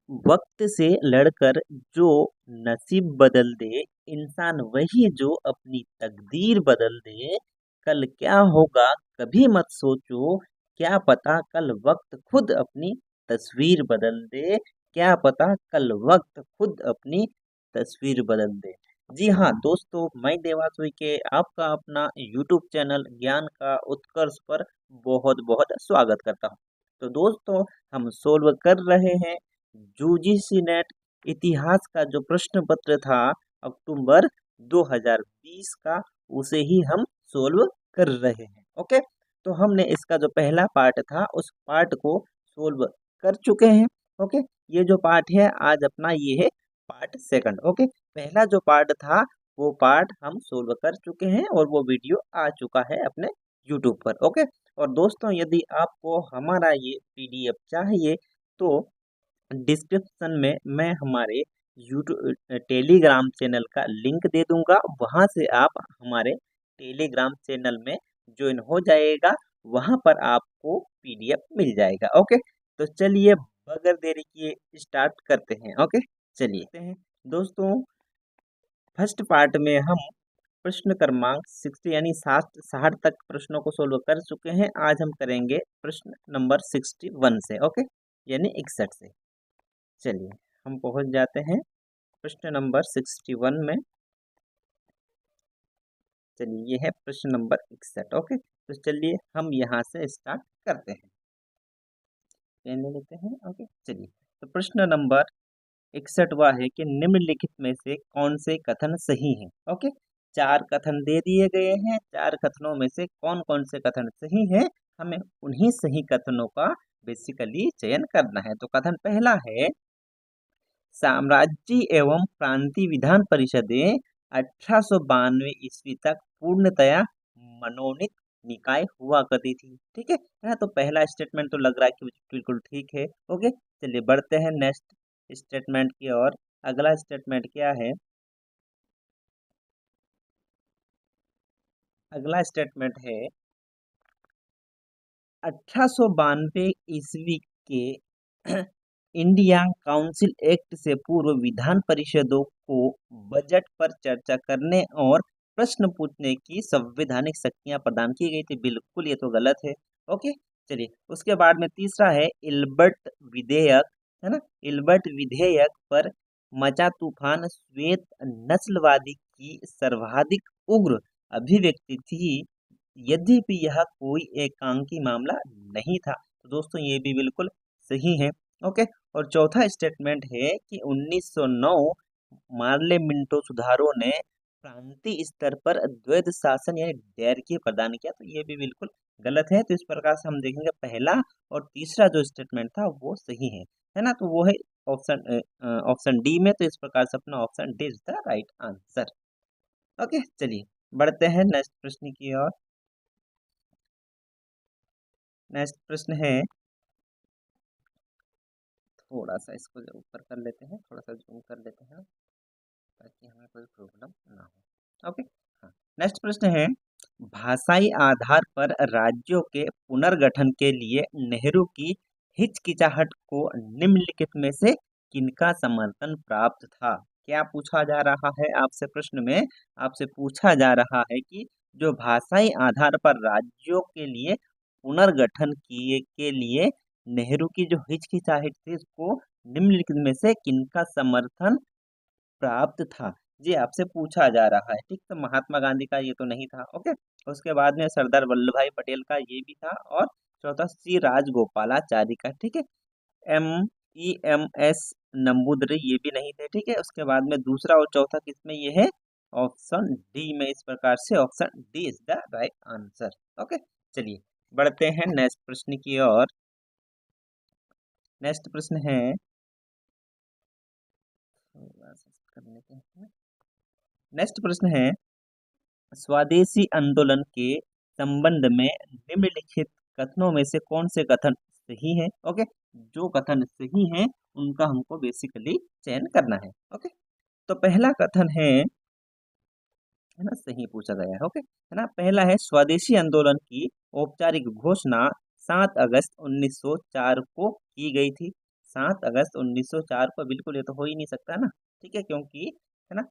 वक्त से लड़कर जो नसीब बदल दे, इंसान वही जो अपनी तकदीर बदल दे। कल क्या होगा कभी मत सोचो, क्या पता कल वक्त खुद अपनी तस्वीर बदल दे। क्या पता कल वक्त खुद अपनी तस्वीर बदल दे। जी हाँ दोस्तों, मैं देवासुई के आपका अपना यूट्यूब चैनल ज्ञान का उत्कर्ष पर बहुत बहुत स्वागत करता हूँ। तो दोस्तों, हम सोल्व कर रहे हैं यूजीसी नेट इतिहास का जो प्रश्न पत्र था अक्टूबर 2020 का, उसे ही हम सोल्व कर रहे हैं। ओके, तो हमने इसका जो पहला पार्ट था उस पार्ट को सोल्व कर चुके हैं। ओके, ये जो पार्ट है आज अपना ये है पार्ट सेकंड। ओके, पहला जो पार्ट था वो पार्ट हम सोल्व कर चुके हैं और वो वीडियो आ चुका है अपने यूट्यूब पर। ओके, और दोस्तों यदि आपको हमारा ये पीडीएफ चाहिए तो डिस्क्रिप्शन में मैं हमारे यूट्यूब टेलीग्राम चैनल का लिंक दे दूंगा, वहां से आप हमारे टेलीग्राम चैनल में ज्वाइन हो जाएगा। वहां पर आपको पीडीएफ मिल जाएगा। ओके, तो चलिए बगैर देरी किए स्टार्ट करते हैं। ओके, चलिए दोस्तों, फर्स्ट पार्ट में हम प्रश्न क्रमांक 60 यानी 60 तक प्रश्नों को सोल्व कर चुके हैं। आज हम करेंगे प्रश्न नंबर 61 से। ओके, यानी 61 से। चलिए हम पहुंच जाते हैं प्रश्न नंबर 61 में। चलिए ये है प्रश्न नंबर 61। ओके, तो चलिए हम यहाँ से स्टार्ट करते हैं। पेन ले लेते हैं। ओके, चलिए तो प्रश्न नंबर 61वां है कि निम्नलिखित में से कौन से कथन सही हैं। ओके, चार कथन दे दिए गए हैं, चार कथनों में से कौन कौन से कथन सही हैं, हमें उन्हीं सही कथनों का बेसिकली चयन करना है। तो कथन पहला है, साम्राज्य एवं प्रांतीय विधान परिषदें 1892 ईस्वी तक पूर्णतया मनोनीत निकाय हुआ करती थी। ठीक है ना, तो पहला स्टेटमेंट तो लग रहा है कि बिल्कुल ठीक है। ओके, चलिए बढ़ते हैं नेक्स्ट स्टेटमेंट की ओर। अगला स्टेटमेंट क्या है? अगला स्टेटमेंट है 1892 ईस्वी के इंडिया काउंसिल एक्ट से पूर्व विधान परिषदों को बजट पर चर्चा करने और प्रश्न पूछने की संवैधानिक शक्तियां प्रदान की गई थी। बिल्कुल ये तो गलत है। ओके, चलिए उसके बाद में तीसरा है इल्बर्ट विधेयक, है ना। इल्बर्ट विधेयक पर मचा तूफान श्वेत नस्लवादी की सर्वाधिक उग्र अभिव्यक्ति थी, यद्यपि यह कोई एकांकी मामला नहीं था। तो दोस्तों ये भी बिल्कुल सही है। ओके, और चौथा स्टेटमेंट है कि 1909 मार्ले मिंटो सुधारों ने प्रांतीय स्तर पर द्वैध शासन यानी डैर्की प्रदान किया। तो ये भी बिल्कुल गलत है। तो इस प्रकार से हम देखेंगे पहला और तीसरा जो स्टेटमेंट था वो सही है ना। तो वो है ऑप्शन ऑप्शन डी में। तो इस प्रकार से अपना option D is the right answer. Okay, चलिए बढ़ते हैं नेक्स्ट प्रश्न की ओर। नेक्स्ट प्रश्न है, थोड़ा सा इसको ऊपर कर लेते हैं, थोड़ा सा जूम कर लेते हैं ताकि हमें कोई प्रॉब्लम ना हो। ओके, हाँ, नेक्स्ट प्रश्न है, भाषाई आधार पर राज्यों के पुनर्गठन के लिए नेहरू की हिचकिचाहट को निम्नलिखित में से किनका समर्थन प्राप्त था? क्या पूछा जा रहा है आपसे? प्रश्न में आपसे पूछा जा रहा है कि जो भाषाई आधार पर राज्यों के लिए पुनर्गठन किए के लिए नेहरू की जो हिचकिचाहट थी उसको निम्नलिखित में से किनका समर्थन प्राप्त था, जी आपसे पूछा जा रहा है। ठीक, तो महात्मा गांधी का ये तो नहीं था। ओके, उसके बाद में सरदार वल्लभ भाई पटेल का ये भी था, और चौथा सी राजगोपालाचारी का। ठीक है, एम एम एस नंबूदरी ये भी नहीं थे। ठीक है, उसके बाद में दूसरा और चौथा किसमें ये है? ऑप्शन डी में। इस प्रकार से option D is the right answer. Okay, चलिए बढ़ते हैं नेक्स्ट प्रश्न की ओर। नेक्स्ट प्रश्न है, कर लेते हैं। नेक्स्ट प्रश्न है, स्वदेशी आंदोलन के संबंध में निम्नलिखित कथनों में से कौन से कथन सही हैं? ओके, जो कथन सही हैं उनका हमको बेसिकली चयन करना है। ओके, तो पहला कथन है ना, सही पूछा गया है। ओके, है ना, पहला है स्वदेशी आंदोलन की औपचारिक घोषणा 7 अगस्त 1904 को की गई थी। 7 अगस्त 1904 को, बिल्कुल ये तो हो ही नहीं सकता ना, ठीक है, क्योंकि है ना,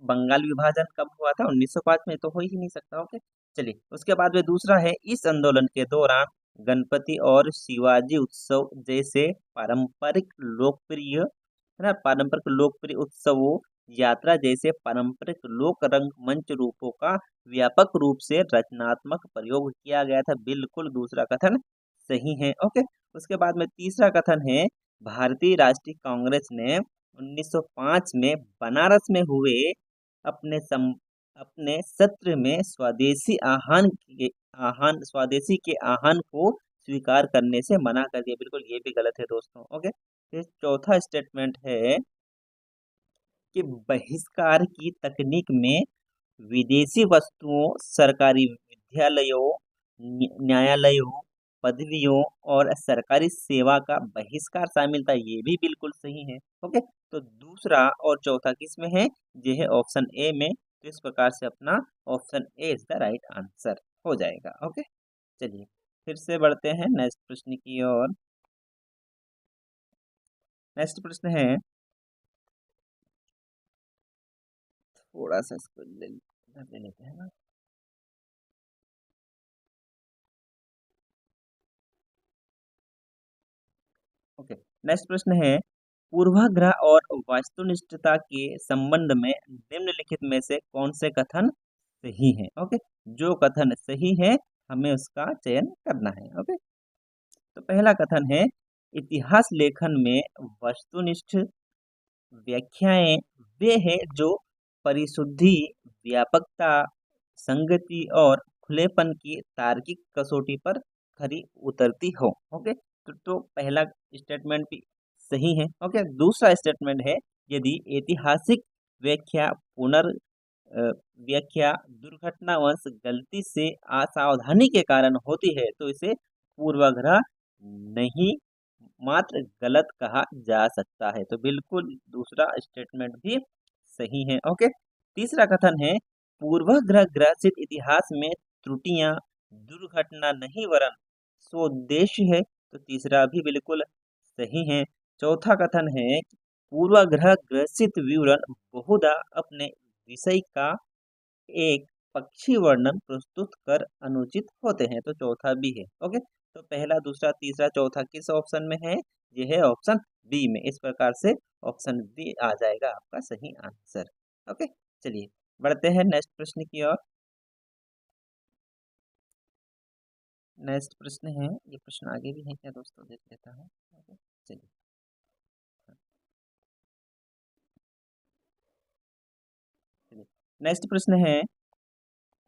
बंगाल विभाजन कब हुआ था, 1905 में, तो हो ही नहीं सकता। ओके, चलिए उसके बाद में दूसरा है, इस आंदोलन के दौरान गणपति और शिवाजी उत्सव जैसे पारंपरिक लोकप्रिय, है ना, पारंपरिक लोकप्रिय उत्सवों, यात्रा जैसे पारंपरिक लोक रंगमंच रूपों का व्यापक रूप से रचनात्मक प्रयोग किया गया था। बिल्कुल दूसरा कथन सही है। ओके, उसके बाद में तीसरा कथन है, भारतीय राष्ट्रीय कांग्रेस ने 1905 में बनारस में हुए अपने अपने सत्र में स्वदेशी के आह्वान को स्वीकार करने से मना कर दिया। बिल्कुल ये भी गलत है दोस्तों। ओके, फिर चौथा स्टेटमेंट है कि बहिष्कार की तकनीक में विदेशी वस्तुओं, सरकारी विद्यालयों, न्यायालयों, पदवियों और सरकारी सेवा का बहिष्कार शामिल था। ये भी बिल्कुल सही है। ओके, तो दूसरा और चौथा किस में है, ये है ऑप्शन ए में। तो इस प्रकार से अपना option A is the right answer हो जाएगा। ओके, चलिए फिर से बढ़ते हैं नेक्स्ट प्रश्न की ओर। नेक्स्ट प्रश्न है, थोड़ा सा इसको ले लेते हैं ना। ओके, नेक्स्ट प्रश्न है, पूर्वाग्रह और वस्तुनिष्ठता के संबंध में निम्नलिखित में से कौन से कथन सही है। ओके, जो कथन सही है हमें उसका चयन करना है। ओके, तो पहला कथन है, इतिहास लेखन में वस्तुनिष्ठ व्याख्याएं वे हैं जो परिशुद्धि, व्यापकता, संगति और खुलेपन की तार्किक कसौटी पर खरी उतरती हो। ओके, तो पहला स्टेटमेंट भी सही है। ओके, दूसरा स्टेटमेंट है, यदि ऐतिहासिक व्याख्या व्याख्या दुर्घटनावश गलती से असावधानी के कारण होती है तो इसे पूर्वाग्रह नहीं, मात्र गलत कहा जा सकता है। तो बिल्कुल दूसरा स्टेटमेंट भी सही है। ओके, तीसरा कथन है, पूर्वाग्रह ग्रसित इतिहास में त्रुटियां दुर्घटना नहीं वरन स्वोद्देश्य है। तो तीसरा भी बिल्कुल सही है। चौथा कथन है, पूर्वाग्रह ग्रसित विवरण बहुधा अपने विषय का एक पक्षी वर्णन प्रस्तुत कर अनुचित होते हैं। तो चौथा भी है। ओके, तो पहला, दूसरा, तीसरा, चौथा किस ऑप्शन में है, यह है ऑप्शन बी में। इस प्रकार से ऑप्शन बी आ जाएगा आपका सही आंसर। ओके, चलिए बढ़ते हैं नेक्स्ट प्रश्न की ओर। नेक्स्ट प्रश्न है, ये प्रश्न आगे भी है क्या दोस्तों, देख लेता हूँ। ओके, चलिए चलिए नेक्स्ट प्रश्न है,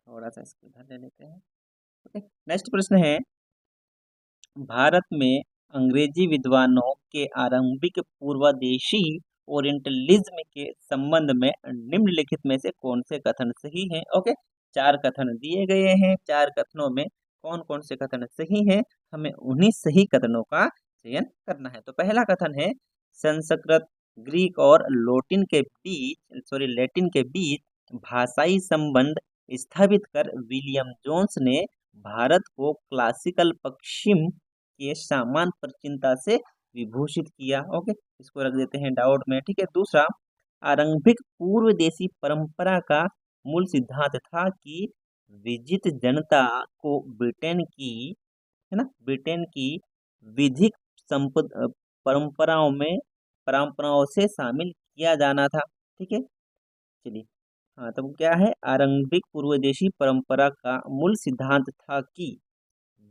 थोड़ा सा इसको इधर ले लेते हैं। ओके, नेक्स्ट प्रश्न है, भारत में अंग्रेजी विद्वानों के आरंभिक पूर्वदेशी ओरिएंटलिज्म के संबंध में निम्नलिखित में से कौन से कथन सही हैं। ओके, चार कथन दिए गए हैं, चार कथनों में कौन कौन से कथन सही हैं, हमें उन्हीं सही कथनों का चयन करना है। तो पहला कथन है, संस्कृत, ग्रीक और लैटिन के बीच भाषाई संबंध स्थापित कर विलियम जोन्स ने भारत को क्लासिकल पश्चिम के सामान प्राचीनता से विभूषित किया। ओके, इसको रख देते हैं डाउट में। ठीक है, दूसरा, आरंभिक पूर्व देशी परंपरा का मूल सिद्धांत था कि विजित जनता को ब्रिटेन की विधिक परंपराओं में परंपराओं से शामिल किया जाना था। ठीक है, चलिए, हाँ, तो क्या है, आरंभिक पूर्वदेशी परंपरा का मूल सिद्धांत था कि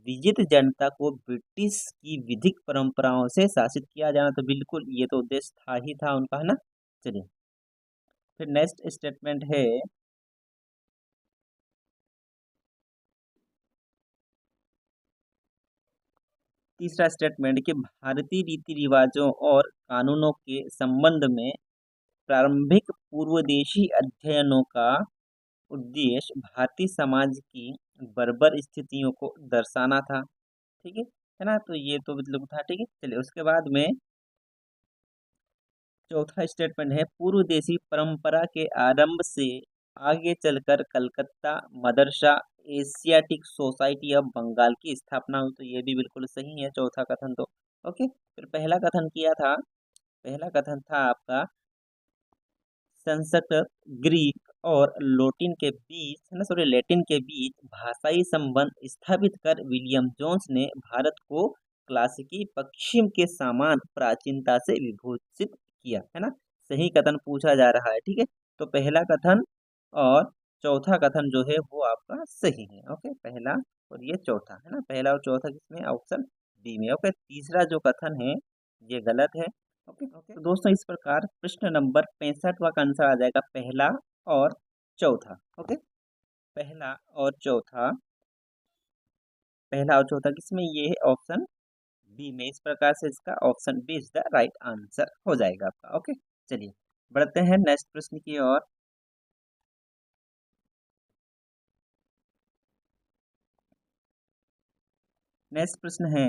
विजित जनता को ब्रिटिश की विधिक परंपराओं से शासित किया जाना। तो बिल्कुल ये तो उद्देश्य था ही था उनका, है ना। चलिए, फिर नेक्स्ट स्टेटमेंट है, तीसरा स्टेटमेंट कि भारतीय रीति रिवाजों और कानूनों के संबंध में प्रारंभिक पूर्वदेशी अध्ययनों का उद्देश्य भारतीय समाज की बर्बर स्थितियों को दर्शाना था। ठीक है ना, तो ये तो मतलब था। ठीक है, चलिए उसके बाद में चौथा स्टेटमेंट है, पूर्व देशी परंपरा के आरंभ से आगे चलकर Calcutta Madrasa Asiatic society of Bengal की स्थापना हुई। तो ये भी बिल्कुल सही है चौथा कथन तो। ओके, फिर पहला कथन किया था, पहला कथन था आपका संस्कृत, ग्रीक और लैटिन के बीच है ना, सॉरी लैटिन के बीच भाषाई संबंध स्थापित कर विलियम जोन्स ने भारत को क्लासिकी पश्चिम के समान प्राचीनता से विभूषित किया, है ना। सही कथन पूछा जा रहा है, ठीक है। तो पहला कथन और चौथा कथन जो है वो आपका सही है। ओके, पहला और ये चौथा, है ना, पहला और चौथा किसमें, ऑप्शन डी में। ओके, तीसरा जो कथन है ये गलत है। ओके ओके, तो दोस्तों इस प्रकार प्रश्न नंबर 65वां का आंसर आ जाएगा पहला और चौथा। ओके, पहला और चौथा, पहला और चौथा किसमें, ये है ऑप्शन बी में। इस प्रकार से इसका option B is the right answer हो जाएगा आपका। ओके, चलिए बढ़ते हैं नेक्स्ट प्रश्न की ओर। नेक्स्ट प्रश्न है,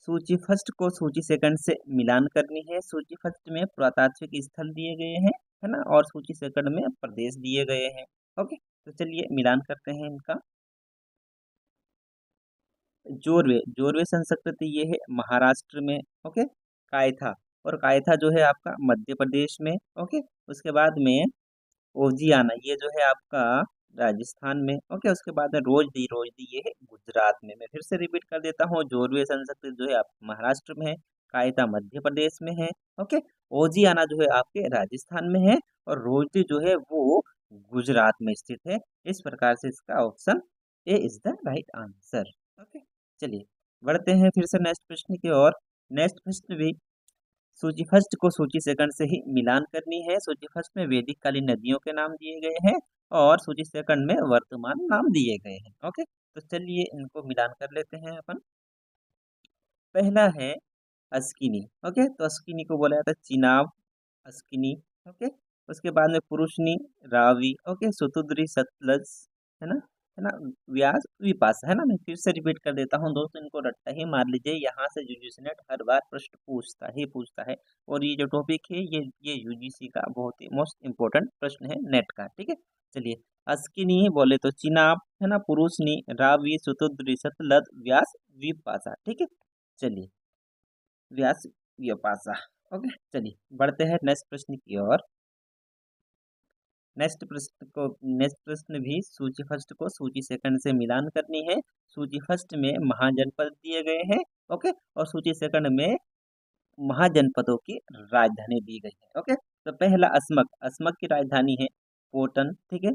सूची फर्स्ट को सूची सेकंड से मिलान करनी है। सूची फर्स्ट में पुरातात्विक स्थल दिए गए हैं, है ना, और सूची सेकंड में प्रदेश दिए गए हैं। ओके, तो चलिए मिलान करते हैं इनका। जोरवे, जोरवे संस्कृति ये है महाराष्ट्र में। ओके, कायथा, और कायथा जो है आपका मध्य प्रदेश में। ओके, उसके बाद में ओजियाना ये जो है आपका राजस्थान में। ओके, उसके बाद में रोजदी, रोजदी ये है गुजरात में। मैं फिर से रिपीट कर देता हूँ, जोरवे संस्कृति जो है आप महाराष्ट्र में है, कायता मध्य प्रदेश में है। ओके, ओजियाना जो है आपके राजस्थान में है, और रोजदी जो है वो गुजरात में स्थित है। इस प्रकार से इसका option A is the right answer. Okay, चलिए बढ़ते हैं फिर से नेक्स्ट प्रश्न की ओर। नेक्स्ट प्रश्न भी सूची फर्स्ट को सूची सेकंड से ही मिलान करनी है। सूची फर्स्ट में वैदिक कालीन नदियों के नाम दिए गए हैं, और सूची सेकंड में वर्तमान नाम दिए गए हैं। ओके, तो चलिए इनको मिलान कर लेते हैं अपन। पहला है अस्किनी। ओके, तो अस्किनी को बोला जाता है चिनाब, अस्किनी। ओके, उसके बाद में पुरुषनी, रावी। ओके, सुतुद्री, सतलज, है ना, है ना, व्यास, विपाशा, है ना। मैं फिर से रिपीट कर देता हूँ दोस्तों, इनको रट्टा ही मार लीजिए, यहाँ से यूजीसी नेट हर बार प्रश्न पूछता है। और ये जो टॉपिक है ये यूजीसी का बहुत ही मोस्ट इम्पोर्टेंट प्रश्न है नेट का, ठीक है। चलिए, अस्किनी बोले तो चिनाब, है ना, पुरुषनी, रावी, सुतुद्री, सतलज, व्यास, विपाशा, ठीक है। चलिए, व्यास, विपाशा। ओके, चलिए बढ़ते हैं नेक्स्ट प्रश्न की ओर। नेक्स्ट प्रश्न भी सूची फर्स्ट को सूची सेकंड से मिलान करनी है। सूची फर्स्ट में महाजनपद दिए गए हैं। ओके, और सूची सेकंड में महाजनपदों की राजधानी दी गई है। ओके, तो पहला अस्मक, अस्मक की राजधानी है पोटन, ठीक है,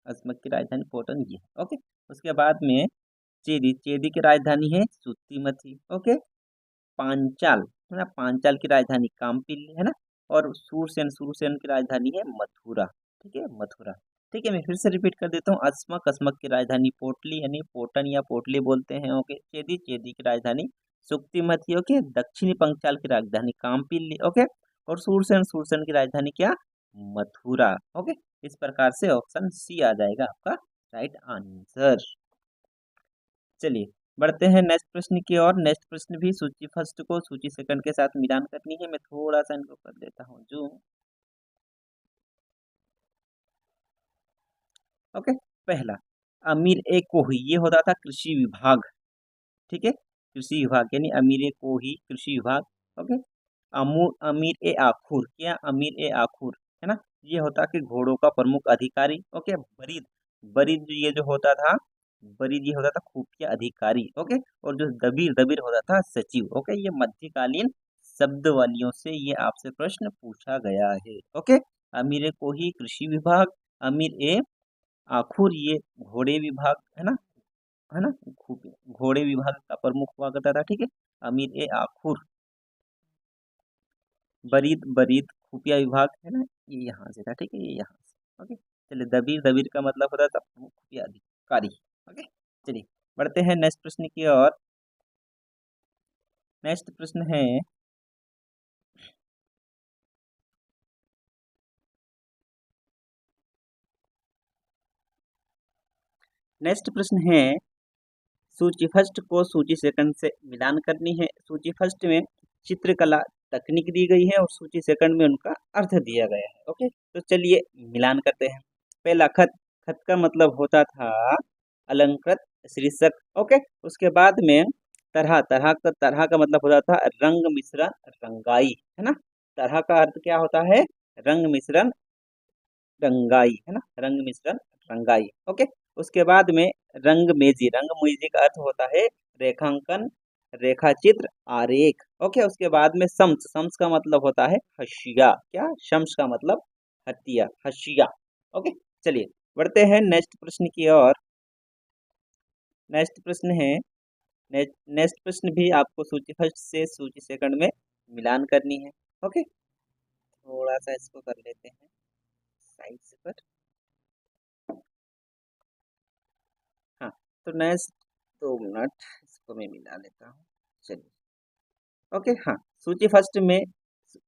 अस्मक की राजधानी पोटन ये है। ओके, उसके बाद में चेदी, चेदी की राजधानी है सुत्तीमती। ओके, पांचाल, है ना, पांचाल की राजधानी कामपिल्ली, है ना, और सूरसेन, सूरसेन की राजधानी है मथुरा, ठीक है, मथुरा। ठीक है, मैं फिर से रिपीट कर देता हूँ, अस्मक, अस्मक की राजधानी पोटली यानी पोटन या पोटली बोलते हैं। ओके, चेदी, चेदी की राजधानी सुक्तिमती। ओके, दक्षिणी पंचाल की राजधानी कामपिल्ली। ओके, और सूरसेन, सूरसेन की राजधानी क्या, मथुरा। ओके, इस प्रकार से ऑप्शन सी आ जाएगा आपका राइट आंसर। चलिए बढ़ते हैं नेक्स्ट प्रश्न की ओर। नेक्स्ट प्रश्न भी सूची फर्स्ट को सूची सेकंड के साथ मिलान करनी है। मैं थोड़ा सा इनको कर देता हूँ जो। ओके, पहला अमीर ए कोही ये होता था कृषि विभाग, ठीक है, कृषि विभाग यानी अमीर ए कोही कृषि विभाग। ओके, अमीर ए आखुर, क्या अमीर ए आखुर, है ना, ये होता कि घोड़ों का प्रमुख अधिकारी। ओके, बरीद, बरीद ये जो होता था, बरीद ये होता था खुफिया अधिकारी। ओके, और जो दबीर, दबीर होता था सचिव। ओके, ये मध्यकालीन शब्दावलियों से ये आपसे प्रश्न पूछा गया है। ओके, अमीर ए कोही कृषि विभाग, अमीर ए आखुर ये घोड़े विभाग, है ना, घोड़े विभाग का प्रमुख हुआ करता था, ठीक है। अमीर ए आखुर, बरीद, बरीद खुफिया विभाग, है ना, ये यहाँ से था, ठीक है, ये यहाँ से। ओके, चलिए, दबीर, दबीर का मतलब होता था प्रमुख खुफिया अधिकारी। ओके, चलिए बढ़ते हैं नेक्स्ट प्रश्न की ओर। नेक्स्ट प्रश्न है, नेक्स्ट प्रश्न है, सूची फर्स्ट को सूची सेकंड से मिलान करनी है। सूची फर्स्ट में चित्रकला तकनीक दी गई है, और सूची सेकंड में उनका अर्थ दिया गया है। ओके, तो चलिए मिलान करते हैं। पहला खत, खत का मतलब होता था अलंकृत शीर्षक। ओके, उसके बाद में तरह का मतलब होता था रंग मिश्रण रंगाई, है ना। तरह का अर्थ क्या होता है? रंग मिश्रण रंगाई, है ना, रंग मिश्रण रंगाई। ओके। उसके बाद में रंग मेजी का अर्थ होता है रेखांकन, रेखा चित्र, आरेख। ओके। उसके बाद में शम्स का मतलब होता है हशिया। क्या? शम्स का मतलब हत्या, हशिया। ओके। चलिए बढ़ते हैं नेक्स्ट प्रश्न की ओर। नेक्स्ट प्रश्न है, नेक्स्ट प्रश्न भी आपको सूची फर्स्ट से सूची सेकंड में मिलान करनी है। ओके। थोड़ा सा इसको कर लेते हैं साइड से पर। हाँ, तो नेक्स्ट 2 मिनट इसको मैं मिला लेता हूँ। चलिए। ओके। हाँ, सूची फर्स्ट में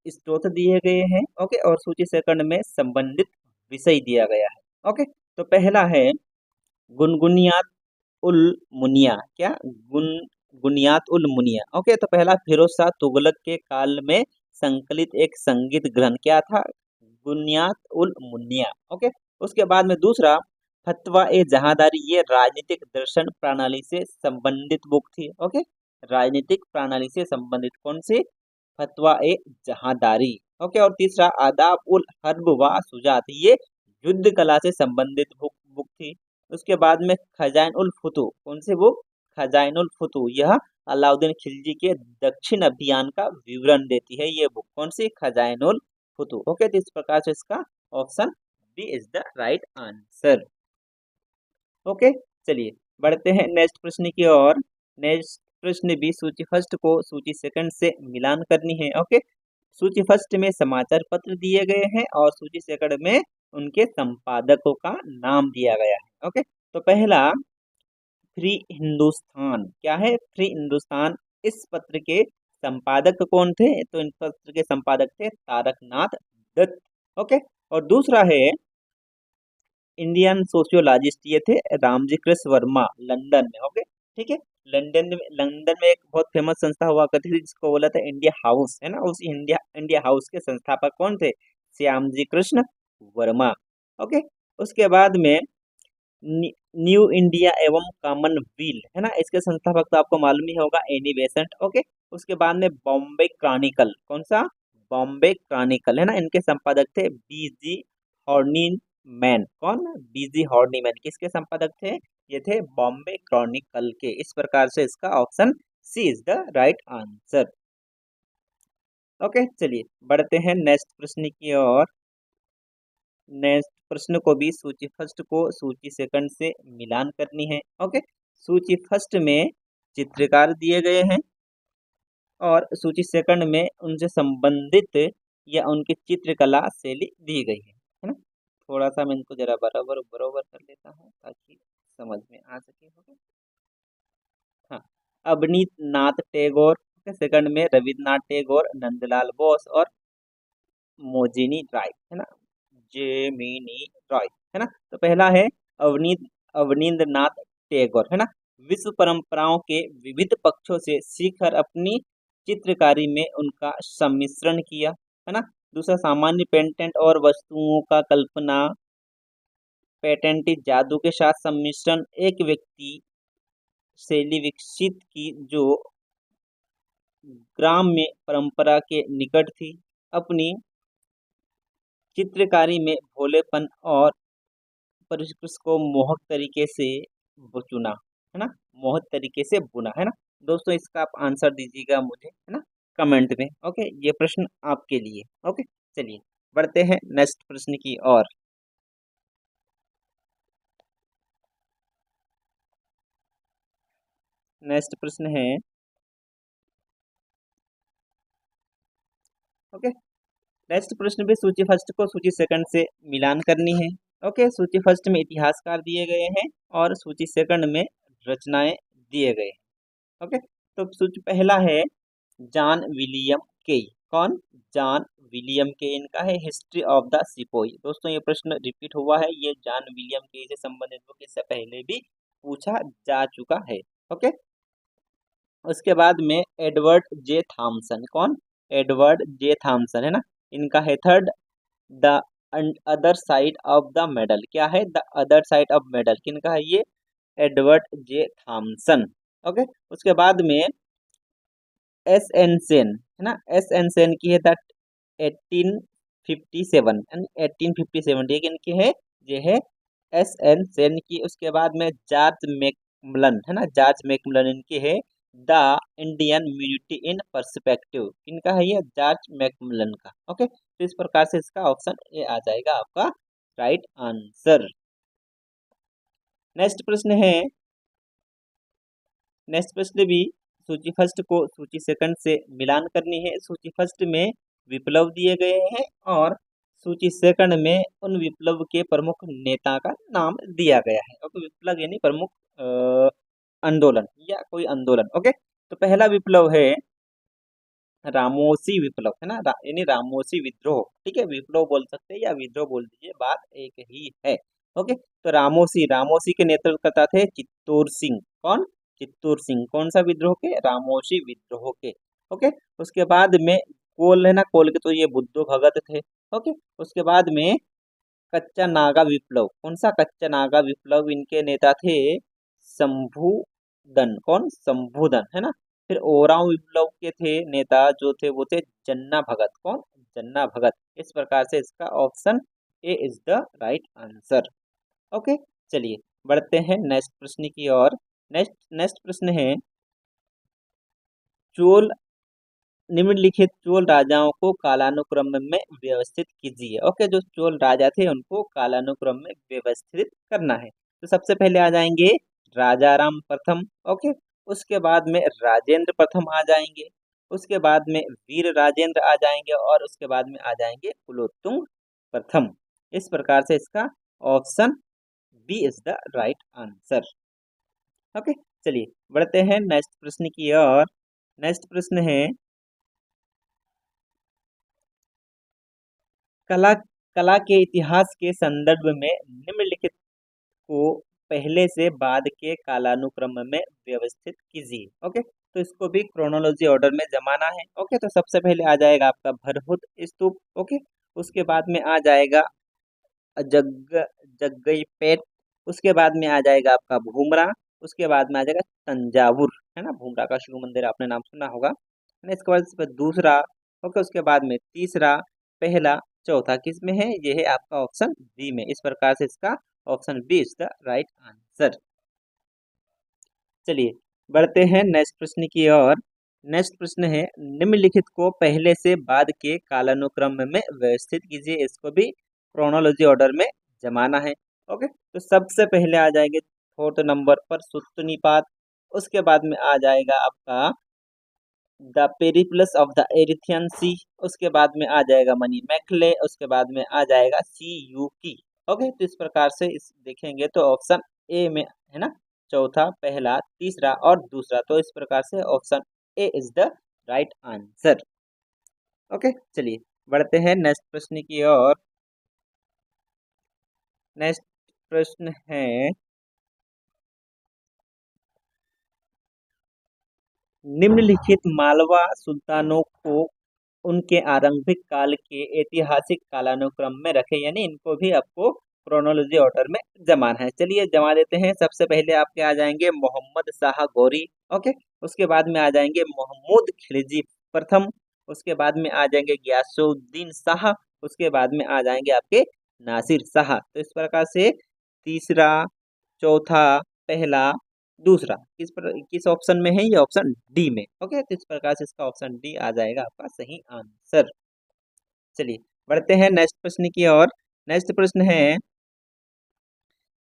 स्रोत दिए गए हैं। ओके। और सूची सेकंड में संबंधित विषय दिया गया है। ओके। तो पहला है गुनगुनियात उल मुनिया। क्या? गुनियात उल मुनिया। ओके। तो पहला फिरोज शाह तुगलक के काल में संकलित एक संगीत ग्रंथ क्या था? गुनियात उल मुनिया। ओके। उसके बाद में दूसरा फतवा ए जहादारी, ये राजनीतिक दर्शन प्रणाली से संबंधित बुक थी। ओके। राजनीतिक प्रणाली से संबंधित कौन सी? फतवा ए जहादारी। ओके। और तीसरा आदाब उल हर्ब व सुजात, ये युद्ध कला से संबंधित बुक थी। उसके बाद में खजाइन उल फुतू, कौन सी बुक? खजाइन उल फुतू, यह अलाउद्दीन खिलजी के दक्षिण अभियान का विवरण देती है। ये बुक कौन सी? खजाइन उल फुतू। ओके। तो इस प्रकार से इसका option B is the right answer. Okay. चलिए बढ़ते हैं नेक्स्ट प्रश्न की ओर। नेक्स्ट प्रश्न भी सूची फर्स्ट को सूची सेकंड से मिलान करनी है। ओके। सूची फर्स्ट में समाचार पत्र दिए गए हैं और सूची सेकंड में उनके संपादकों का नाम दिया गया है। ओके। तो पहला फ्री हिंदुस्तान। क्या है? फ्री हिंदुस्तान। इस पत्र के संपादक कौन थे? तो इन पत्र के संपादक थे तारकनाथ दत्त। ओके। और दूसरा है इंडियन सोशियोलॉजिस्ट, ये थे रामजी कृष्ण वर्मा, लंदन में। ओके। ठीक है। लंदन में एक बहुत फेमस संस्था हुआ करती थी जिसको बोला था इंडिया हाउस, है ना। उस इंडिया इंडिया हाउस के संस्थापक कौन थे? श्यामजी कृष्ण वर्मा। ओके। उसके बाद में न्यू इंडिया एवं कॉमनवेल्थ, है ना, इसके संस्थापक तो आपको मालूम ही होगा, एनी बेसेंट। ओके। उसके बाद में बॉम्बे क्रॉनिकल, कौन सा? बॉम्बे क्रॉनिकल, है ना, इनके संपादक थे बीजी हॉर्नी मैन। कौन? बीजी हॉर्नी मैन किसके संपादक थे? ये थे बॉम्बे क्रॉनिकल के। इस प्रकार से इसका option C is the right answer. Okay. चलिए बढ़ते हैं नेक्स्ट प्रश्न की ओर। नेक्स्ट प्रश्न को भी सूची फर्स्ट को सूची सेकंड से मिलान करनी है। ओके। सूची फर्स्ट में चित्रकार दिए गए हैं और सूची सेकंड में उनसे संबंधित या उनकी चित्रकला शैली दी गई है ना। थोड़ा सा मैं इनको जरा बराबर बराबर कर लेता हूँ ताकि समझ में आ सके। ओके। हाँ, अवनीत नाथ टैगोर। सेकंड में रविन्द्रनाथ टैगोर, नंदलाल बोस और मोजिनी राय, है ना, जेमिनी रॉय, है ना। तो पहला है अवनीत अवनींद्र नाथ टैगोर, है ना। विश्व परंपराओं के विविध पक्षों से सीखकर अपनी चित्रकारी में उनका सम्मिश्रण किया, है ना। दूसरा सामान्य पेटेंट और वस्तुओं का कल्पना पेटेंट जादू के साथ सम्मिश्रण, एक व्यक्ति शैली विकसित की जो ग्राम्य परंपरा के निकट थी। अपनी चित्रकारी में भोलेपन और परिष्कृत को मोहक तरीके से चुना, है ना, मोहक तरीके से बुना, है ना। दोस्तों इसका आप आंसर दीजिएगा मुझे, है ना, कमेंट में। ओके। ये प्रश्न आपके लिए। ओके। चलिए बढ़ते हैं नेक्स्ट प्रश्न की ओर। नेक्स्ट प्रश्न है। ओके। नेक्स्ट प्रश्न भी सूची फर्स्ट को सूची सेकंड से मिलान करनी है। ओके। सूची फर्स्ट में इतिहासकार दिए गए हैं और सूची सेकंड में रचनाएं दिए गए हैं। ओके। तो सूची पहला है जॉन विलियम केई। कौन? जॉन विलियम के, इनका है हिस्ट्री ऑफ द सिपोई। दोस्तों ये प्रश्न रिपीट हुआ है, ये जॉन विलियम के से संबंधित बुक इससे पहले भी पूछा जा चुका है। ओके। उसके बाद में एडवर्ड जे थॉमसन। कौन? एडवर्ड जे थॉमसन, है ना, इनका है third the other side of the medal. क्या है? The other side of medal, किनका है ये? Edward J Thomson. ओके। उसके बाद में एस एन सेन है ना, एस एन सेन की है द 1857 यानी 1857 ठीक है, इनकी है ये है एस एन सेन की। उसके बाद में जॉर्ज मैकमिलन है ना, जॉर्ज मैकमिलन इनकी है द इंडियन म्यूनिटी इन पर्सपेक्टिव, किनका है ये, जॉर्ज मैकमिलन का। ओके, तो इस प्रकार से इसका ऑप्शन ए आ जाएगा आपका राइट आंसर। नेक्स्ट प्रश्न है, नेक्स्ट प्रश्न भी सूची फर्स्ट को सूची सेकंड से मिलान करनी है। सूची फर्स्ट में विप्लव दिए गए हैं और सूची सेकंड में उन विप्लव के प्रमुख नेता का नाम दिया गया है। ओके, विप्लव यानी प्रमुख आंदोलन या कोई आंदोलन। ओके, तो पहला विप्लव है रामोसी विप्लव है ना, यानी रामोसी विद्रोह। ठीक है, विप्लव बोल सकते हैं या विद्रोह बोल दीजिए, बात एक ही है। ओके, तो रामोसी, रामोसी के नेतृत्वकर्ता थे चित्तूर सिंह। कौन, चित्तूर सिंह। कौन सा विद्रोह के, रामोसी विद्रोह के। ओके, उसके बाद में कोल है ना, कोल के तो ये बुद्धो भगत थे। ओके, उसके बाद में कच्चा नागा विप्लव। कौन सा, कच्चा नागा विप्लव, इनके नेता थे शंभुदन। कौन, शंभुदन है ना। फिर ओराव विप्लव के थे नेता जो थे वो थे जन्ना भगत। कौन, जन्ना भगत। इस प्रकार से इसका option A is the right answer. Okay, चलिए बढ़ते हैं नेक्स्ट प्रश्न की ओर। नेक्स्ट नेक्स्ट प्रश्न है, चोल निम्नलिखित चोल राजाओं को कालानुक्रम में व्यवस्थित कीजिए। ओके, जो चोल राजा थे उनको कालानुक्रम में व्यवस्थित करना है। तो सबसे पहले आ जाएंगे राजाराम प्रथम। ओके, उसके बाद में राजेंद्र प्रथम आ जाएंगे, उसके बाद में वीर राजेंद्र आ जाएंगे और उसके बाद में आ जाएंगे कुलोत्तुंग प्रथम। इस प्रकार से इसका option B is the right answer. Okay, चलिए बढ़ते हैं नेक्स्ट प्रश्न की ओर। नेक्स्ट प्रश्न है, कला कला के इतिहास के संदर्भ में निम्नलिखित को पहले से बाद के कालानुक्रम में व्यवस्थित कीजिए। ओके, तो इसको भी क्रोनोलॉजी ऑर्डर में जमाना है। ओके, तो सबसे पहले आ जाएगा आपका भरहुत स्तूप। ओके, उसके बाद में आ जाएगा जग्गईपेट, उसके बाद में आ जाएगा आपका भूमरा, उसके बाद में आ जाएगा तंजावुर है ना, भूमरा का शिव मंदिर आपने नाम सुना होगा है ना। इसके बाद इस पर दूसरा। ओके, उसके बाद में तीसरा, पहला, चौथा किस में है, ये है आपका ऑप्शन बी में। इस प्रकार से इसका option B is the right answer. चलिए बढ़ते हैं नेक्स्ट प्रश्न की ओर। नेक्स्ट प्रश्न है, निम्नलिखित को पहले से बाद के कालानुक्रम में व्यवस्थित कीजिए। इसको भी क्रोनोलॉजी ऑर्डर में जमाना है। ओके, तो सबसे पहले आ जाएंगे फोर्थ नंबर पर सुत्तनीपात, उसके बाद में आ जाएगा आपका द पेरिप्लस ऑफ द एरिथियन सी, उसके बाद में आ जाएगा मनी मैकले, उसके बाद में आ जाएगा सी यू की। ओके, तो इस प्रकार से इस देखेंगे तो ऑप्शन ए में है ना, चौथा, पहला, तीसरा और दूसरा। तो इस प्रकार से option A is the right answer. Okay, चलिए बढ़ते हैं नेक्स्ट प्रश्न की ओर। नेक्स्ट प्रश्न है, निम्नलिखित मालवा सुल्तानों को उनके आरंभिक काल के ऐतिहासिक कालानुक्रम में रखे, यानी इनको भी आपको क्रोनोलॉजी ऑर्डर में जमाना है। चलिए जमा देते हैं। सबसे पहले आपके आ जाएंगे मोहम्मद शाह गौरी। ओके, उसके बाद में आ जाएंगे महमूद खिलजी प्रथम, उसके बाद में आ जाएंगे गयासुद्दीन शाह, उसके बाद में आ जाएंगे आपके नासिर शाह। तो इस प्रकार से तीसरा, चौथा, पहला, दूसरा किस ऑप्शन में है, ये ऑप्शन डी में। ओके, तो इस प्रकार से इसका ऑप्शन डी आ जाएगा आपका सही आंसर। चलिए बढ़ते हैं नेक्स्ट प्रश्न की ओर। नेक्स्ट प्रश्न है,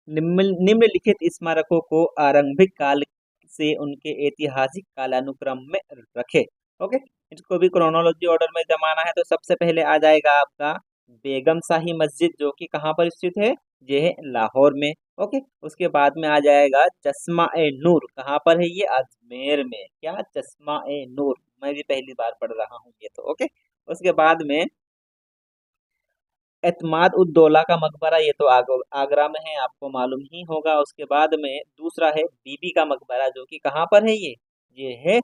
निम्नलिखित स्मारकों को आरंभिक काल से उनके ऐतिहासिक कालानुक्रम में रखे। ओके, इसको भी क्रोनोलॉजी ऑर्डर में जमाना है। तो सबसे पहले आ जाएगा आपका बेगम शाही मस्जिद, जो कि कहाँ पर स्थित है, ये है लाहौर में। ओके, उसके बाद में आ जाएगा चश्मा ए नूर, कहाँ पर है ये, अजमेर में। क्या, चश्मा ए नूर, मैं भी पहली बार पढ़ रहा हूँ ये तो। ओके, उसके बाद में एतमाद उद्दौला का मकबरा, ये तो आगरा में है, आपको मालूम ही होगा। उसके बाद में दूसरा है बीबी का मकबरा, जो कि कहाँ पर है ये है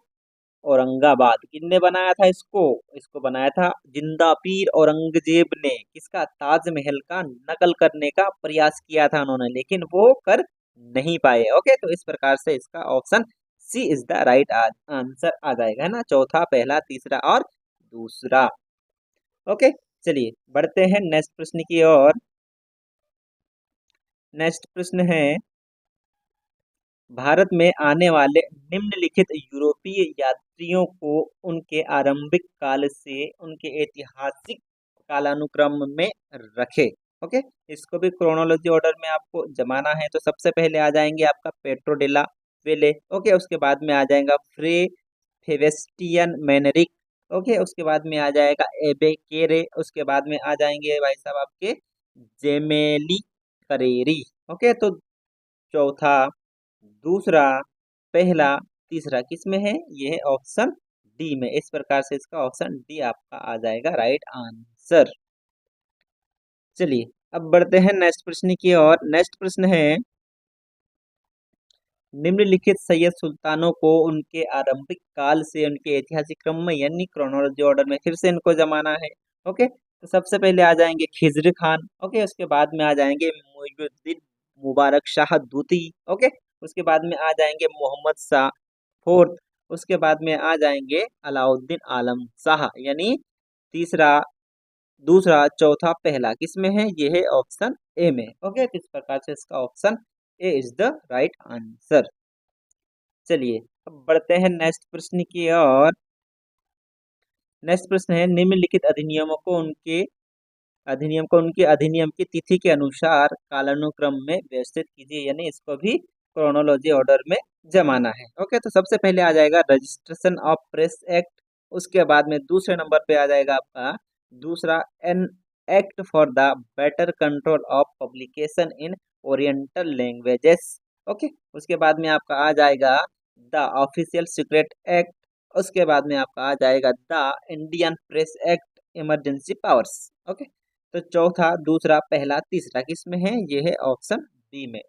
औरंगाबाद। किसने बनाया था इसको, इसको बनाया था जिंदा पीर औरंगजेब ने। किसका, ताजमहल का नकल करने का प्रयास किया था उन्होंने, लेकिन वो कर नहीं पाए। ओके, तो इस प्रकार से इसका option C is the right answer आ जाएगा, है ना। चौथा, पहला, तीसरा और दूसरा। ओके, चलिए बढ़ते हैं नेक्स्ट प्रश्न की ओर। नेक्स्ट प्रश्न है, भारत में आने वाले निम्नलिखित यूरोपीय यात्रियों को उनके आरंभिक काल से उनके ऐतिहासिक कालानुक्रम में रखे। ओके, इसको भी क्रोनोलॉजी ऑर्डर में आपको जमाना है। तो सबसे पहले आ जाएंगे आपका पेट्रो डेला वेले। ओके, उसके बाद में आ जाएगा फ्रे फेवेस्टियन मैनरिक। ओके, उसके बाद में आ जाएगा एबे केरे। उसके बाद में आ जाएंगे भाई साहब आपके जेमेली करेरी। ओके, तो चौथा, दूसरा, पहला, तीसरा किस में है? ये है ऑप्शन डी में। इस प्रकार से इसका ऑप्शन डी आपका आ जाएगा राइट आंसर। चलिए अब बढ़ते हैं नेक्स्ट प्रश्न की ओर। नेक्स्ट प्रश्न है, निम्नलिखित सैयद सुल्तानों को उनके आरंभिक काल से उनके ऐतिहासिक क्रम में यानी क्रोनोलॉजी ऑर्डर में फिर से इनको जमाना है। ओके, तो सबसे पहले आ जाएंगे खिज्र खान। ओके, उसके बाद में आ जाएंगे मुइजुद्दीन मुबारक शाह दूती। ओके, उसके बाद में आ जाएंगे मोहम्मद शाह फोर्थ। उसके बाद में आ जाएंगे अलाउद्दीन आलम शाह, यानी तीसरा, दूसरा, चौथा, पहला किस में है? ये है ऑप्शन ए में। ओके, तो इस प्रकार से इसका option A is the right answer. चलिए अब बढ़ते हैं नेक्स्ट प्रश्न की ओर। नेक्स्ट प्रश्न है, निम्नलिखित अधिनियम को उनके अधिनियम की तिथि के अनुसार कालानुक्रम में व्यवस्थित कीजिए, यानी इसको भी क्रोनोलॉजी ऑर्डर में जमाना है। ओके, तो सबसे पहले आ जाएगा रजिस्ट्रेशन ऑफ प्रेस एक्ट। उसके बाद में दूसरे नंबर पे आ जाएगा आपका दूसरा, an act for the better control of publication in oriental languages. Okay, उसके बाद में आपका आ जाएगा द ऑफिशियल सीक्रेट एक्ट। उसके बाद में आपका आ जाएगा the Indian press act emergency powers. Okay, तो चौथा, दूसरा, पहला, तीसरा किस में है? ये है ऑप्शन बी में।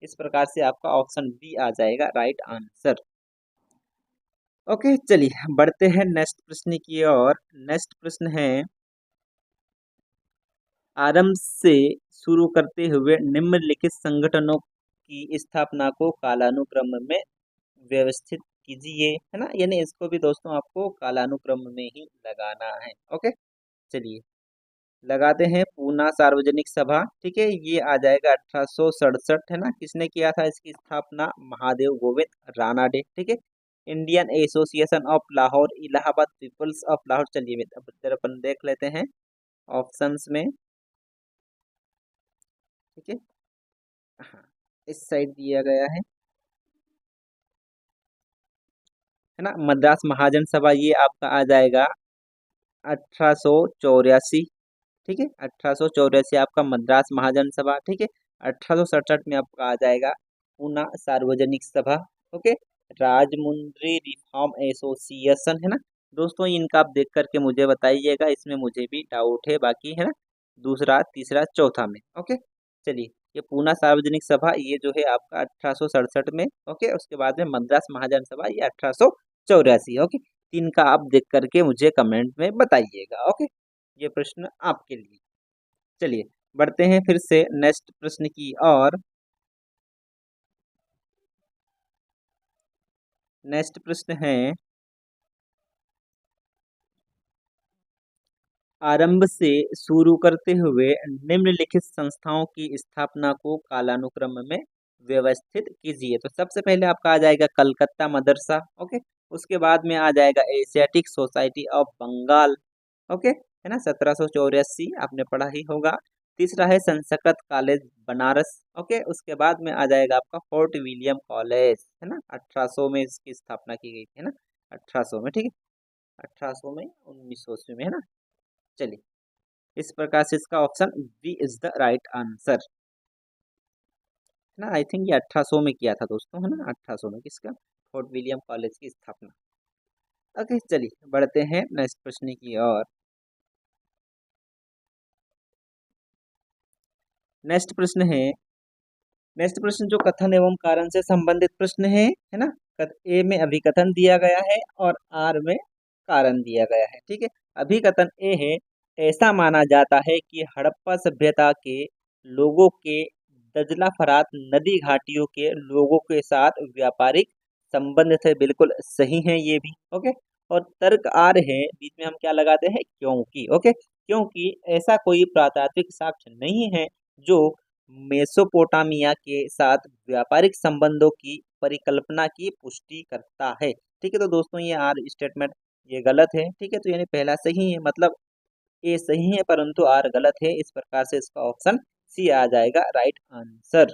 इस प्रकार से आपका ऑप्शन बी आ जाएगा राइट आंसर। ओके, चलिए बढ़ते हैं नेक्स्ट प्रश्न की ओर। नेक्स्ट प्रश्न है, आरंभ से शुरू करते हुए निम्नलिखित संगठनों की स्थापना को कालानुक्रम में व्यवस्थित कीजिए, है ना। यानी इसको भी दोस्तों आपको कालानुक्रम में ही लगाना है। ओके, चलिए लगाते हैं पूना सार्वजनिक सभा। ठीक है, ये आ जाएगा 1867, है ना। किसने किया था इसकी स्थापना? महादेव गोविंद रानाडे। ठीक है, Indian association of Lahore, Allahabad, peoples of Lahore. चलिए अब इधर अपन देख लेते हैं ऑप्शंस में। ठीक है, हाँ, इस साइड दिया गया है ना। मद्रास महाजन सभा, ये आपका आ जाएगा 1884। ठीक है, 1884 आपका मद्रास महाजन सभा। ठीक है, 1867 में आपका आ जाएगा पूना सार्वजनिक सभा। ओके, राजमुंद्री रिफॉर्म एसोसिएशन, है ना। दोस्तों इनका आप देख करके मुझे बताइएगा, इसमें मुझे भी डाउट है बाकी, है ना। दूसरा, तीसरा, चौथा में। ओके, चलिए ये पूना सार्वजनिक सभा ये जो है आपका 1867 में। ओके, उसके बाद में मद्रास महाजन सभा ये 1884। ओके, तीन का आप देख करके मुझे कमेंट में बताइएगा। ओके, ये प्रश्न आपके लिए। चलिए बढ़ते हैं फिर से नेक्स्ट प्रश्न की और। नेक्स्ट प्रश्न है, आरंभ से शुरू करते हुए निम्नलिखित संस्थाओं की स्थापना को कालानुक्रम में व्यवस्थित कीजिए। तो सबसे पहले आपका आ जाएगा कलकत्ता मदरसा। ओके, उसके बाद में आ जाएगा Asiatic society of Bengal. Okay, है ना, 1784 आपने पढ़ा ही होगा। तीसरा है संस्कृत कॉलेज बनारस। ओके, उसके बाद में आ जाएगा आपका फोर्ट विलियम कॉलेज, है ना। 1800 में इसकी स्थापना की गई थी, है ना। 1800 में, ठीक है, 1800 में, 1900 में, है ना। चलिए इस प्रकार से इसका option B is the right answer, है ना। आई थिंक ये 1800 में किया था दोस्तों, है ना। 1800 में किसका? फोर्ट विलियम कॉलेज की स्थापना। ओके, चलिए बढ़ते हैं नेक्स्ट प्रश्न की ओर। नेक्स्ट प्रश्न है, नेक्स्ट प्रश्न जो कथन एवं कारण से संबंधित प्रश्न है ना। ए में अभिकथन दिया गया है और आर में कारण दिया गया है। ठीक है, अभिकथन ए है, ऐसा माना जाता है कि हड़प्पा सभ्यता के लोगों के दजला फरात नदी घाटियों के लोगों के साथ व्यापारिक संबंधित है, बिल्कुल सही है ये भी। ओके, और तर्क आर है, बीच में हम क्या लगाते हैं, क्योंकि। ओके, क्योंकि ऐसा कोई प्रातात्विक साक्ष्य नहीं है जो मेसोपोटामिया के साथ व्यापारिक संबंधों की परिकल्पना की पुष्टि करता है। ठीक है, तो दोस्तों ये आर स्टेटमेंट ये गलत है। ठीक है, तो यानी पहला सही है, मतलब ए सही है परंतु आर गलत है। इस प्रकार से इसका ऑप्शन सी आ जाएगा राइट आंसर।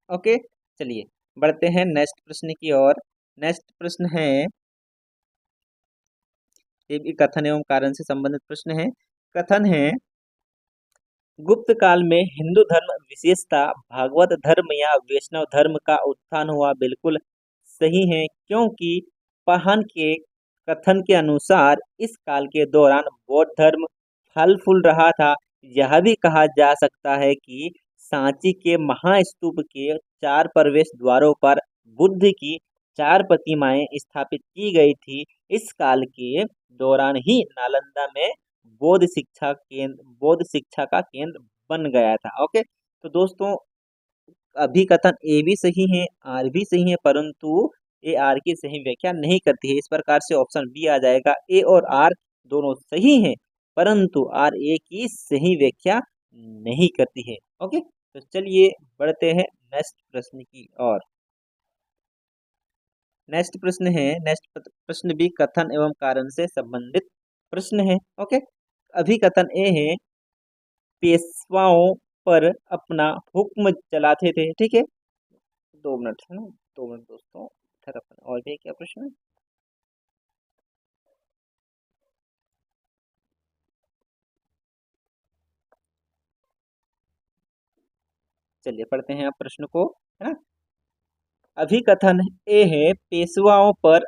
ओके, चलिए बढ़ते हैं नेक्स्ट प्रश्न की ओर। नेक्स्ट प्रश्न है, ये भी कथन एवं कारण से संबंधित प्रश्न है। कथन है, गुप्त काल में हिंदू धर्म विशेषता भागवत धर्म या वैष्णव धर्म का उत्थान हुआ, बिल्कुल सही है, क्योंकि पाहन के कथन के अनुसार इस काल के दौरान बौद्ध धर्म फल फूल रहा था। यह भी कहा जा सकता है कि सांची के महास्तूप के 4 प्रवेश द्वारों पर बुद्ध की 4 प्रतिमाएं स्थापित की गई थी। इस काल के दौरान ही नालंदा में बौद्ध शिक्षा का केंद्र बन गया था। ओके, तो दोस्तों अभी कथन ए भी सही है, आर भी सही है, परंतु ए आर की सही व्याख्या नहीं करती है। इस प्रकार से ऑप्शन बी आ जाएगा। ए और आर दोनों सही हैं, परंतु आर ए की सही व्याख्या नहीं करती है। ओके, तो चलिए बढ़ते हैं नेक्स्ट प्रश्न की ओर। नेक्स्ट प्रश्न है, नेक्स्ट प्रश्न भी कथन एवं कारण से संबंधित प्रश्न है। ओके, अभी कथन ए है, पेशवाओं पर अपना हुक्म चलाते थे। ठीक है, 2 मिनट है ना, 2 मिनट दोस्तों, इधर अपन और भी क्या प्रश्न है? चलिए पढ़ते हैं आप प्रश्न को, है ना। अभी कथन ए है, पेशवाओं पर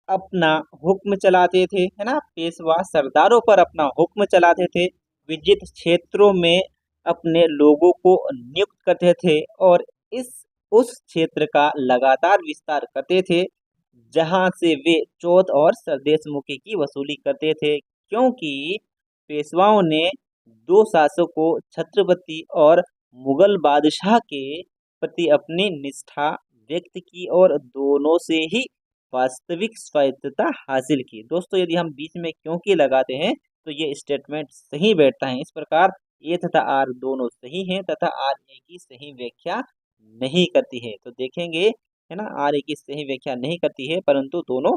अपना हुक्म चलाते थे, है ना, पेशवा सरदारों पर अपना हुक्म चलाते थे, विजित क्षेत्रों में अपने लोगों को नियुक्त करते थे और इस उस क्षेत्र का लगातार विस्तार करते थे जहां से वे चौथ और सरदेशमुखी की वसूली करते थे। क्योंकि पेशवाओं ने दो शासकों छत्रपति और मुगल बादशाह के प्रति अपनी निष्ठा व्यक्त की और दोनों से ही वास्तविक स्वायत्तता हासिल की। दोस्तों यदि हम बीच में क्योंकि लगाते हैं तो ये स्टेटमेंट सही बैठता है। इस प्रकार ए तथा आर दोनों सही हैं तथा आर ए की सही व्याख्या नहीं करती है। तो देखेंगे, है ना, आर ए की सही व्याख्या नहीं करती है परंतु दोनों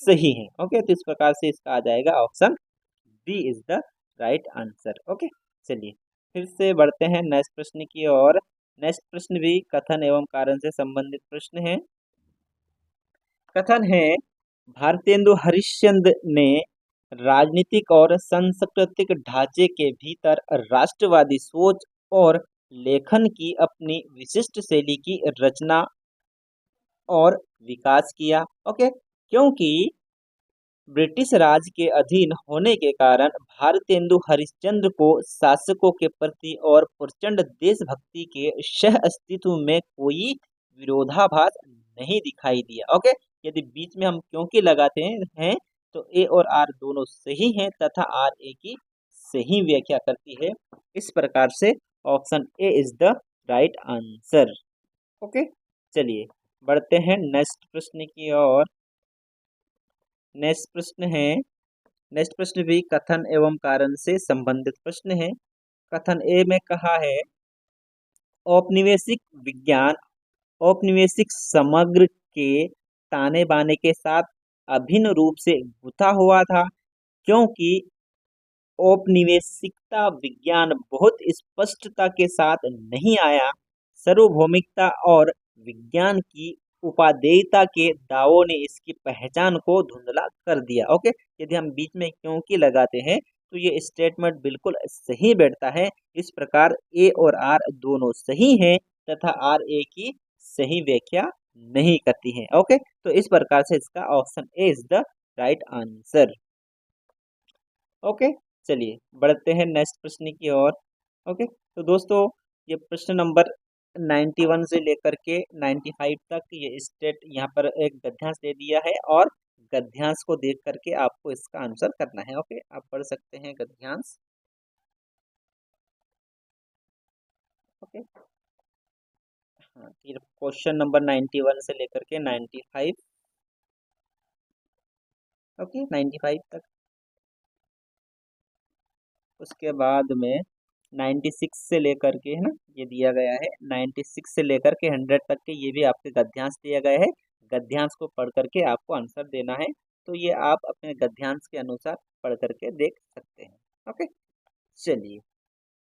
सही हैं। ओके, तो इस प्रकार से इसका आ जाएगा option B is the right answer. Okay, चलिए फिर से बढ़ते हैं नेक्स्ट प्रश्न की ओर। नेक्स्ट प्रश्न भी कथन एवं कारण से संबंधित प्रश्न है। कथन है, भारतेंदु हरिश्चंद्र ने राजनीतिक और सांस्कृतिक ढांचे के भीतर राष्ट्रवादी सोच और लेखन की अपनी विशिष्ट शैली की रचना और विकास किया। ओके, क्योंकि ब्रिटिश राज के अधीन होने के कारण भारतेंदु हरिश्चंद्र को शासकों के प्रति और प्रचंड देशभक्ति के सह अस्तित्व में कोई विरोधाभास नहीं दिखाई दिया। ओके, यदि बीच में हम क्योंकि लगाते हैं तो ए और आर दोनों सही हैं तथा आर ए की सही व्याख्या करती है। इस प्रकार से option A is the right answer. Okay, चलिए बढ़ते हैं नेक्स्ट प्रश्न की ओर। नेक्स्ट प्रश्न है, नेक्स्ट प्रश्न भी कथन एवं कारण से संबंधित प्रश्न है। कथन ए में कहा है, औपनिवेशिक विज्ञान औपनिवेशिक समग्र के ताने बाने के साथ अभिन्न रूप से गुथा हुआ था। क्योंकि औपनिवेशिकता विज्ञान बहुत स्पष्टता के साथ नहीं आया, सार्वभौमिकता और विज्ञान की उपादेयता के दावों ने इसकी पहचान को धुंधला कर दिया। ओके, यदि हम बीच में क्योंकि लगाते हैं तो ये स्टेटमेंट बिल्कुल सही बैठता है। इस प्रकार ए और आर दोनों सही हैं तथा आर ए की सही व्याख्या नहीं करती है। ओके, तो इस प्रकार से इसका option A is the right answer. Okay, चलिए बढ़ते हैं नेक्स्ट प्रश्न की ओर। ओके, तो दोस्तों ये प्रश्न नंबर 91 से लेकर के 95 तक ये स्टेट यहाँ पर एक गद्यांश दे दिया है और गद्यांश को देख करके आपको इसका आंसर करना है। ओके, आप पढ़ सकते हैं गद्यांश। ओके, हाँ, फिर क्वेश्चन नंबर 91 से लेकर के 95। ओके, 95 तक। उसके बाद में 96 से लेकर के, है ना, ये दिया गया है 96 से लेकर के 100 तक के, ये भी आपके गद्यांश दिए गए हैं। गद्यांश को पढ़ करके आपको आंसर देना है। तो ये आप अपने गद्यांश के अनुसार पढ़ करके देख सकते हैं। ओके, चलिए।